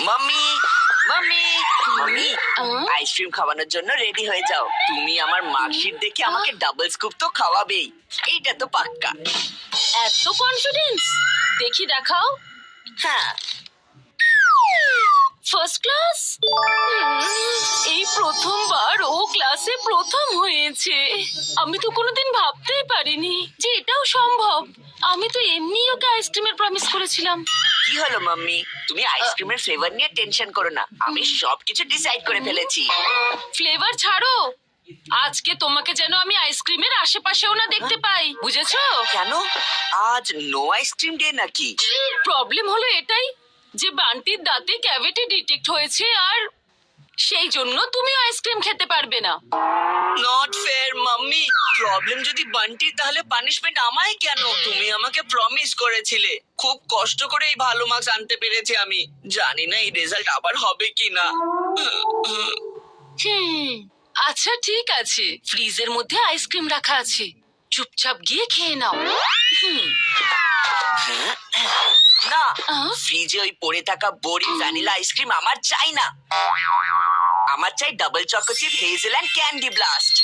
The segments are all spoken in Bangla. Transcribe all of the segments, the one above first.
মাম্মি মাম্মি মাম্মি আইসক্রিম খাওয়ানোর জন্য রেডি হয়ে যাও। তুমি আমার মার্কশিট দেখে আমাকে ডাবল স্কুপ তো খাওয়াবেই, এইটা তো পাক্কা। এত কনফিডেন্স? দেখি দেখাও। হ্যাঁ, ফার্স্ট ক্লাস। এই প্রথমবার ও ক্লাসে প্রথম হয়েছে। আমি তো কোনোদিন ভাবতেই পারিনি যে এটাও সম্ভব। আমি তো এমনি ওকে আইসক্রিমের প্রমিস করেছিলাম। কি হলো মাম্মি, তুমি আইসক্রিমের ফ্লেভার নিয়ে টেনশন করো না, আমি সবকিছু ডিসাইড করে ফেলেছি। ফ্লেভার ছাড়ো, আজকে তোমাকে যেন আমি আইসক্রিমের আশেপাশেও না দেখতে পাই, বুঝেছো? কেন, আজ নো আইসক্রিম ডে নাকি? প্রবলেম হলো এটাই যে বান্টির দাঁতে ক্যাভিটি ডিটেক্ট হয়েছে, আর সেই জন্য তুমি আইসক্রিম খেতে পারবে না। নট ফেয়ার মাম্মি, প্রবলেম যদি বান্টি তাহলে পানিশমেন্ট আমায় কেন? তুমি আমাকে প্রমিস করেছিলে, খুব কষ্ট করে এই ভালো মার্কস আনতে পেরেছি আমি। জানি না এই রেজাল্ট আবার হবে কিনা। আচ্ছা ঠিক আছে, ফ্রিজের মধ্যে আইসক্রিম রাখা আছে, চুপচাপ গিয়ে খেয়ে নাও। না, ফ্রিজে ওই পড়ে থাকা বোরিং ভ্যানিলা আইসক্রিম আমার চাই না। আমার চাই ডাবল চকোচিপ হেজেল্যান্ড ক্যান্ডি ব্লাস্ট।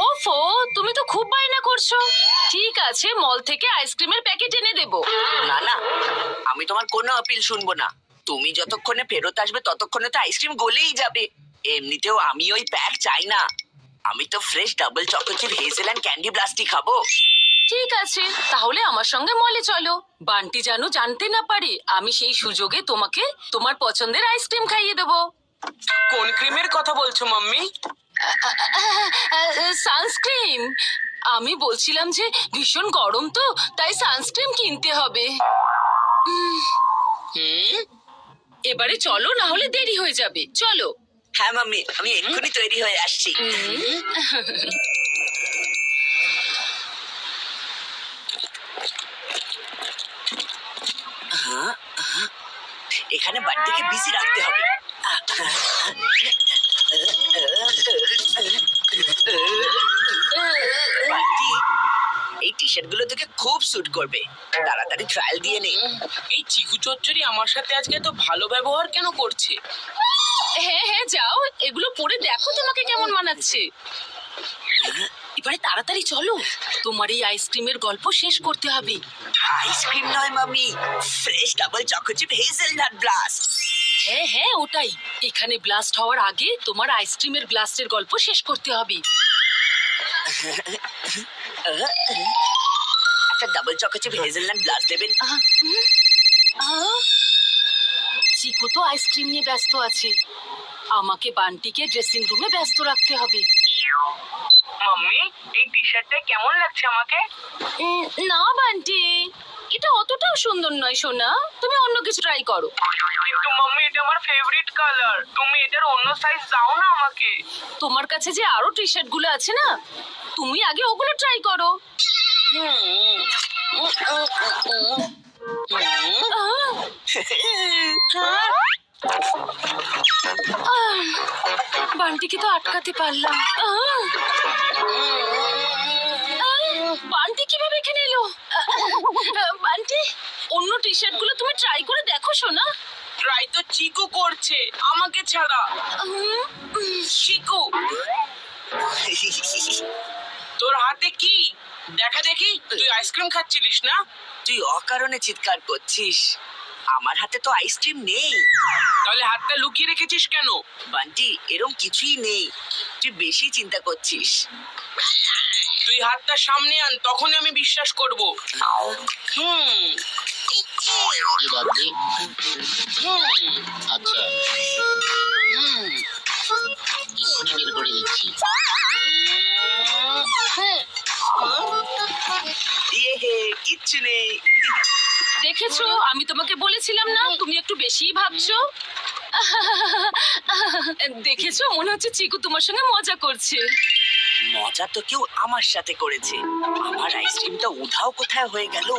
ওফো, তুমি তো খুব বায়না করছো। ঠিক আছে, মল থেকে আইসক্রিমের প্যাকেট এনে দেবো। না না, আমি তোমার কোনো আপিল শুনবো না। তুমি যতক্ষণে ফেরত আসবে ততক্ষণে তো আইসক্রিম গলেই যাবে। এমনিতেও আমি ওই প্যাক চাই না, আমি তো ফ্রেশ ডাবল চকোচিপ হেজেল্যান্ড ক্যান্ডি ব্লাস্টই খাবো। ঠিক আছে, তাহলে আমার সঙ্গে মলে চলো। বান্টি যেন জানতে না পারে, আমি সেই সুযোগে তোমাকে তোমার পছন্দের আইসক্রিম খাইয়ে দেবো। কোন ক্রিমের কথা বলছো মাম্মি? সানস্ক্রিন। আমি বলছিলাম যে ভীষণ গরম তো, তাই সানস্ক্রিন কিনতে হবে। এবারে চলো, না হলে দেরি হয়ে যাবে। চলো। হ্যাঁ মাম্মি, আমি এক্ষুনি তৈরি হয়ে আসছি। এখানে বাড়িটাকে বিজি রাখতে হবে। বাড়ি, এই টি শার্ট গুলো তোকে খুব স্যুট করবে, তাড়াতাড়ি ট্রায়াল দিয়ে নে। এই চিকু চচ্চড়ি আমার সাথে আজকে এত ভালো ব্যবহার কেন করছে? হ্যাঁ হ্যাঁ, যাও, এগুলো পরে দেখো তোমাকে কেমন মানাচ্ছে। এবারে তাড়াতাড়ি চলো, তোমার এই আইসক্রিমের গল্প শেষ করতে হবে। আইসক্রিম নয় mummy, fresh double choco chip hazelnut blast. হ্যাঁ হ্যাঁ, ওটাই। এখানে ব্লাস্ট হওয়ার আগে তোমার আইসক্রিমের ব্লাস্টের গল্প শেষ করতে হবে। একটা ডাবল চকোচিপ হেজেলনাট ব্লাস্ট দেবেন। চিকু তো আইসক্রিম নিয়ে ব্যস্ত আছে, আমাকে বান্টিকে ড্রেসিং রুমে ব্যস্ত রাখতে হবে। মাম্মি, এই টি শার্টটা কেমন লাগছে আমাকে? না বান্টি, এটা অতটাও সুন্দর নয় সোনা, তুমি অন্য কিছু ট্রাই করো। কিন্তু মাম্মি, এটা আমার ফেভারিট কালার, তুমি এটার অন্য সাইজ দাও না আমাকে। তোমার কাছে যে আরো টি শার্ট গুলো আছে না, তুমি আগে ওগুলো ট্রাই করো। বান্টিকে তো আটকাতে পারলাম। বান্টি কিভাবে এখানে এলো? বান্টি, অন্য টি শার্ট গুলো তুমি ট্রাই করে দেখো সোনা। ট্রাই তো চিকু করছে, আমাকে ছাড়া। চিকু, তোর হাতে কি? দেখা দেখি, তুই আইসক্রিম খাচ্ছিলিস না? তুই অকারণে চিৎকার করছিস, আমার হাতে তো আইসক্রিম নেই। তাহলে হাতটা লুকিয়ে রেখেছিস কেন? বান্টি, এরম কিছুই নেই, তুই বেশি চিন্তা করছিস। তুই হাতটা সামনে আন, তখনই আমি বিশ্বাস করব। আচ্ছা, এক্ষুনি বের করে দিচ্ছি। ইয়ে হে, কিচ্ছু নেই। দেখেছো, আমি তোমাকে বলেছিলাম না তুমি একটু বেশিই ভাবছো। দেখেছো, মনে হচ্ছে চিকু তোমার সঙ্গে মজা করছে। মজা তো কেউ আমার সাথে করেছে, আমার আইসক্রিমটা উধাও কোথায় হয়ে গেল।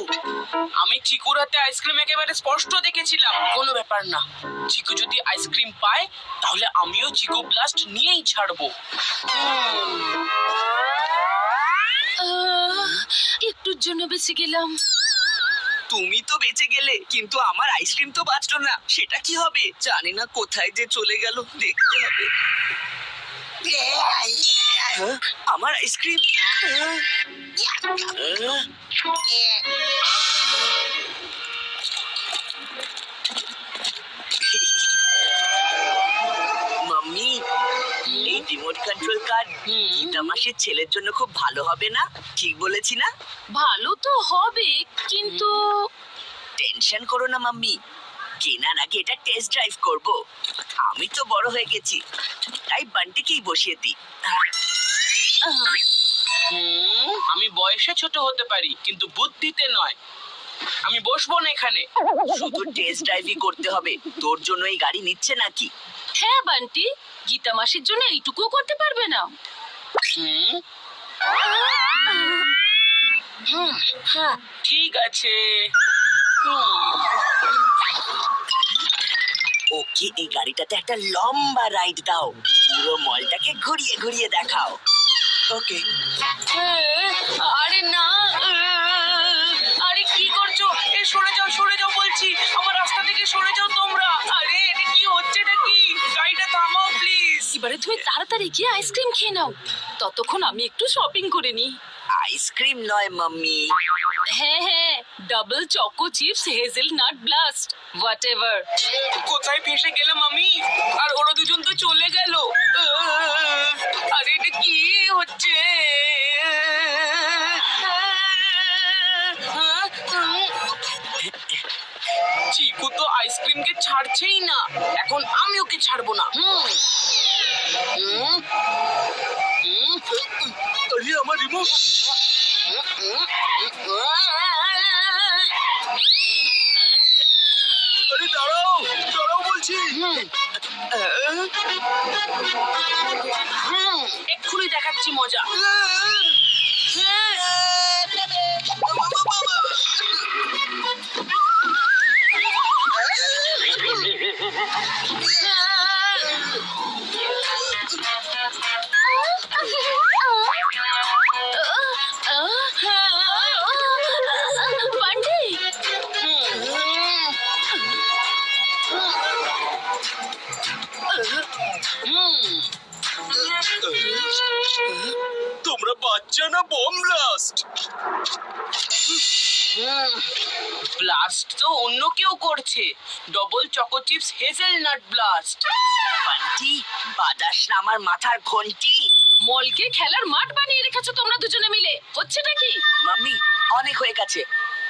আমি চিকুর হাতে আইসক্রিম একেবারে স্পষ্ট দেখেছিলাম। কোনো ব্যাপার না, চিকু যদি আইসক্রিম পায় তাহলে আমিও চিকু ব্লাস্ট নিয়েই ছাড়বো। একটুর জন্য বেঁচে গেলাম। তুমি তো বেঁচে গেলে, কিন্তু আমার আইসক্রিম তো বাঁচলো না। সেটা কি হবে? জানি না কোথায় যে চলে গেল, দেখতে হবে। হ্যাঁ, আমার আইসক্রিম। মাম্মি, এই রিমোট কন্ট্রোল কার গীতা মাসির ছেলের জন্য খুব ভালো হবে না? ঠিক বলেছি না? ভালো তো হবে, কিন্তু টেনশন করো না মাম্মি, কেনার আগে এটা টেস্ট ড্রাইভ করব। আমি তো বড় হয়ে গেছি, তাই বান্টিকেই বসিয়ে দিই। আমি বয়সে ছোট হতে পারি, কিন্তু বুদ্ধিতে নয়। আমি বসবো না এখানে। শুধু টেস্ট ড্রাইভই করতে হবে। তোর জন্য এই গাড়ি নিচ্ছে নাকি? হ্যাঁ বান্টি, গীতা মাসির জন্য এইটুকুও করতে পারবে না? ঠিক আছে। ওকে, এই গাড়িটাতে একটা লম্বা রাইড দাও, পুরো মলটাকে ঘুরিয়ে ঘুরিয়ে দেখাও। ওকে। আরে না, আরে কি করছো? এ সরে যাও বলছি। আমার রাস্তা থেকে সরে যাও তোমরা। আরে এটা কি হচ্ছে নাকি? গাড়িটা থামাও প্লিজ। এবারে তুমি তাড়াতাড়ি গিয়ে আইসক্রিম খেয়ে নাও, ততক্ষণ আমি একটু শপিং করে নিই। আইসক্রিম নয় মাম্মি, হ্যাঁ, double choco chips hazel nut blast what ever. কোথায় ফেসে গেলাম আমি? আর ওরা দুজন তো চলে গেল। আরে এটা কি হচ্ছে? চিকু তো আইসক্রিমকে ছাড়ছেই না, এখন আমি ওকে ছাড়বো না। আরে আমার রিমোট। আরে দাঁড়াও বলছি। এক্ষুনি দেখাচ্ছি মজা। বান্টি, তোমরা বাচ্চা না বম ব্লাস্ট? ব্লাস্ট তো অন্য কেউ করছে। Double choco chips hazelnut blast. Bunty, বাজাস না আমার মাথার ঘন্টি। মলকে খেলার মাঠ বানিয়ে রেখেছো তোমরা দুজনে মিলে, হচ্ছেটা কি? মাম্মি, অনেক হয়ে গেছে।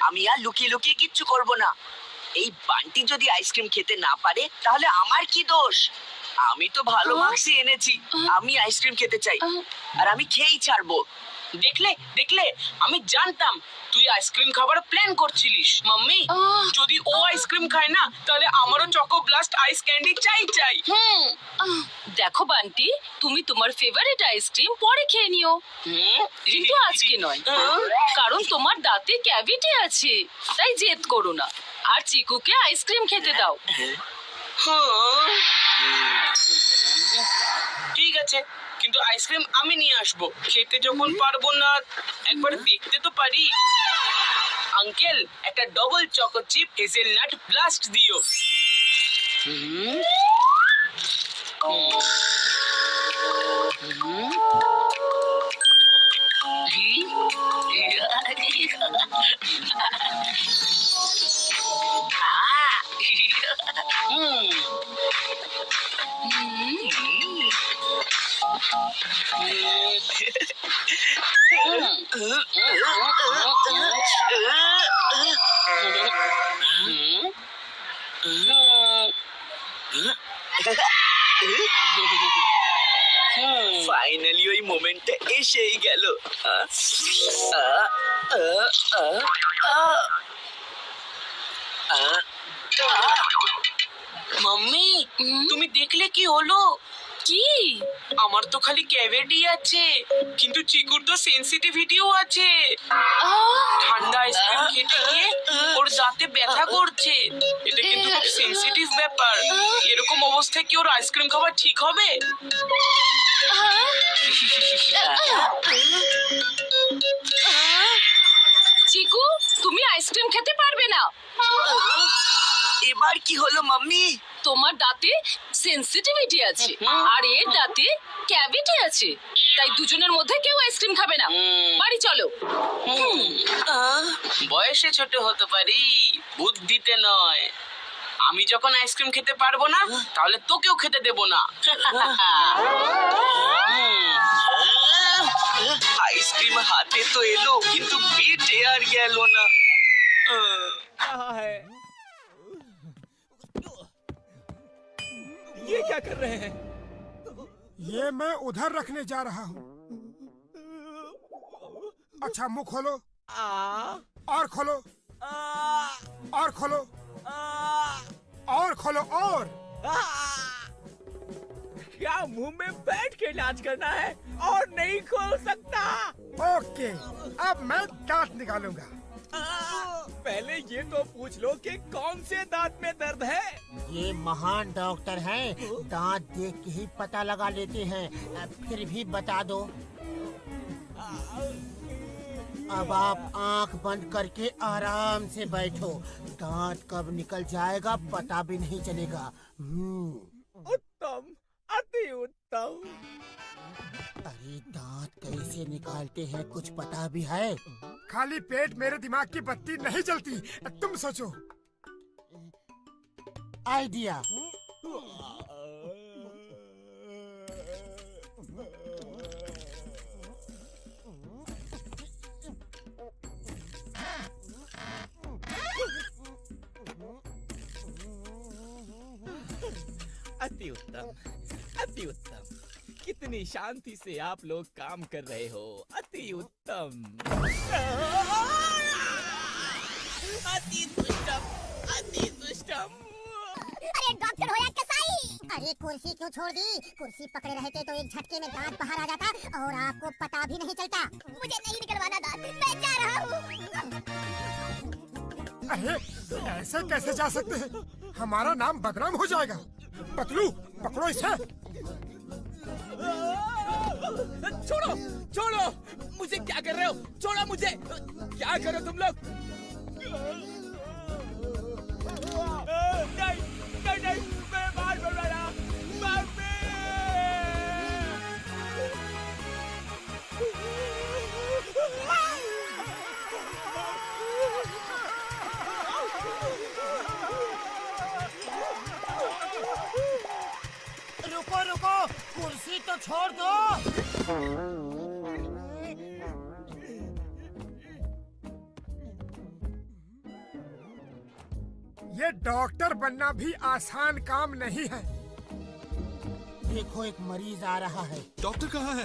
আমি আর লুকিয়ে লুকিয়ে কিচ্ছু করব না। এই বান্টি যদি আইসক্রিম খেতে না পারে, তাহলে আমার কি দোষ? আমি তো ভালো মার্কসই এনেছি। আমি আইসক্রিম খেতে চাই, আর আমি খেয়েই ছাড়বো। দেখলে আমি জানতাম তুই আইসক্রিম খাবার প্ল্যান করছিলিস। মাম্মি, যদি ও আইসক্রিম খায় না, তাহলে আমারও চকো ব্লাস্ট আইস ক্যান্ডি চাই। দেখো বান্টি, তুমি তোমার ফেভারিট আইসক্রিম পরে খেয়ে নিও, কিন্তু আজকে নয়, কারণ তোমার দাঁতে ক্যাভিটি আছে, তাই জেদ করো না। আর চিকুকে আইসক্রিম খেতে দাও। ঠিক আছে, কিন্তু আইসক্রিম আমি নিয়ে আসবো। খেতে যখন পারবো না, একবার দেখতে তো পারি। আঙ্কেল, একটা double choco chip hazelnut blast দিও। ফাইনালি ওই মোমেন্টটা এসেই গেল। মাম্মি, তুমি দেখলে কি হলো? কি? আমার তো খালি ক্যাভিটি আছে, কিন্তু চিকুর তো সেনসিটিভিটিও আছে। ঠান্ডা আইসক্রিম খেতে গিয়ে ওর দাঁতে ব্যথা করছে। এটা কিন্তু খুব সেনসিটিভ ব্যাপার। এরকম অবস্থায় কি ওর আইসক্রিম খাওয়া ঠিক হবে? চিকু, তুমি আইসক্রিম খেতে পারবে না। এবার কি হলো মাম্মি? তোমার দাঁতে সেনসিটিভিটি আছে আর এর দাঁতে ক্যাভিটি আছে, তাই দুজনের মধ্যে কেউ আইসক্রিম খাবে না। বাড়ি চলো। বয়সে ছোট হতে পারি, বুদ্ধিতে নয়। আমি যখন আইসক্রিম খেতে পারবো না, তাহলে তোকেও খেতে দেবো না। আইসক্রিম হাতে তো এলো, কিন্তু পেটে আর গেল না। रहा है। ये क्या कर रहे हैं? ये मैं उधर रखने जा रहा हूँ। अच्छा मुंह खोलो और खोलो और खोलो और खोलो और। क्या मुंह में बैठ के इलाज करना है और नहीं खोल सकता? ओके, अब मैं दांत निकालूंगा। पहले ये तो पूछ लो कि कौन से दांत में दर्द है। ये महान डॉक्टर हैं, दांत देख के ही पता लगा लेते हैं। फिर भी बता दो। अब आप आंख बंद करके आराम से बैठो। दांत कब निकल जाएगा पता भी नहीं चलेगा। उत्तम, अति उत्तम। अरे दांत कैसे निकालते हैं कुछ पता भी है? खाली पेट मेरे दिमाग की बत्ती नहीं जलती, तुम सोचो। आइडिया। अति उत्तम, अति उत्तम। कितनी शांति से आप लोग काम कर रहे हो। अति उत्तम। अति दुष्टम, अति दुष्टम। अरे डॉक्टर हो या कसाई, अरे कुर्सी क्यों छोड़ दी? कुर्सी पकड़े रहते तो एक झटके में दांत बाहर आ जाता और आपको पता भी नहीं चलता। मुझे नहीं निकलवाना दांत, मैं जा रहा हूँ। अरे ऐसे कैसे जा सकते हैं? हमारा नाम बदनाम हो जाएगा। पतलू पकड़ो इसे। छोड़ो, छोड़ो, मुझे क्या कर रहे हो? छोड़ो मुझे, क्या कर रहे हो तुम लोग? नहीं, नहीं, नहीं, मैं बाहर बोल रहा। रुको रुको, कुर्सी तो छोड़ दो। ये डॉक्टर बनना भी आसान काम नहीं है। देखो एक मरीज आ रहा है। डॉक्टर कहाँ है?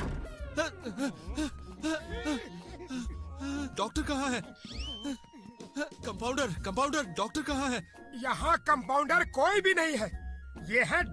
डॉक्टर कहाँ है? कंपाउंडर, कंपाउंडर, डॉक्टर कहाँ है? यहाँ कंपाउंडर कोई भी नहीं है। ये है